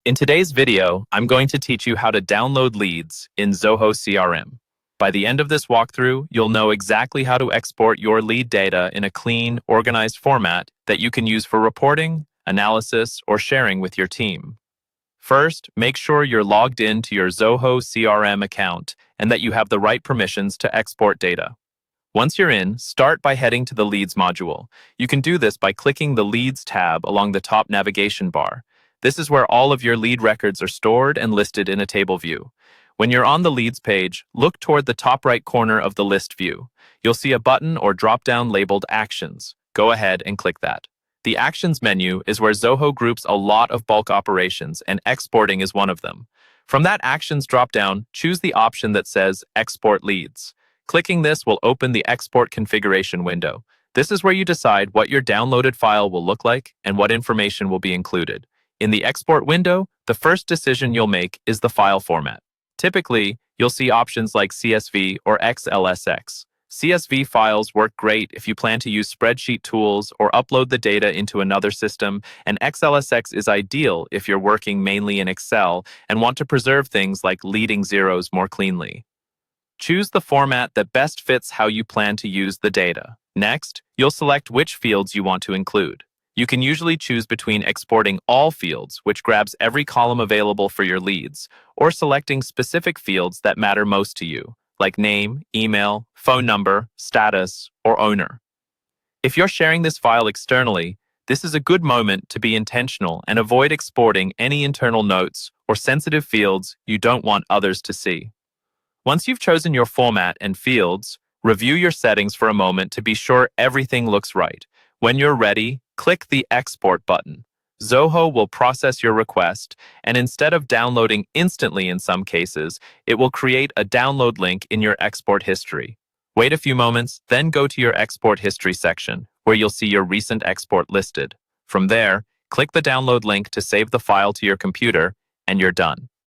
In today's video, I'm going to teach you how to download leads in Zoho CRM. By the end of this walkthrough, you'll know exactly how to export your lead data in a clean, organized format that you can use for reporting, analysis, or sharing with your team. First, make sure you're logged in to your Zoho CRM account and that you have the right permissions to export data. Once you're in, start by heading to the Leads module. You can do this by clicking the Leads tab along the top navigation bar. This is where all of your lead records are stored and listed in a table view. When you're on the Leads page, look toward the top right corner of the list view. You'll see a button or drop-down labeled Actions. Go ahead and click that. The Actions menu is where Zoho groups a lot of bulk operations, and exporting is one of them. From that Actions drop-down, choose the option that says Export Leads. Clicking this will open the Export Configuration window. This is where you decide what your downloaded file will look like and what information will be included. In the Export window, the first decision you'll make is the file format. Typically, you'll see options like CSV or XLSX. CSV files work great if you plan to use spreadsheet tools or upload the data into another system, and XLSX is ideal if you're working mainly in Excel and want to preserve things like leading zeros more cleanly. Choose the format that best fits how you plan to use the data. Next, you'll select which fields you want to include. You can usually choose between exporting all fields, which grabs every column available for your leads, or selecting specific fields that matter most to you, like name, email, phone number, status, or owner. If you're sharing this file externally, this is a good moment to be intentional and avoid exporting any internal notes or sensitive fields you don't want others to see. Once you've chosen your format and fields, review your settings for a moment to be sure everything looks right. When you're ready, click the Export button. Zoho will process your request, and instead of downloading instantly in some cases, it will create a download link in your export history. Wait a few moments, then go to your export history section, where you'll see your recent export listed. From there, click the download link to save the file to your computer, and you're done.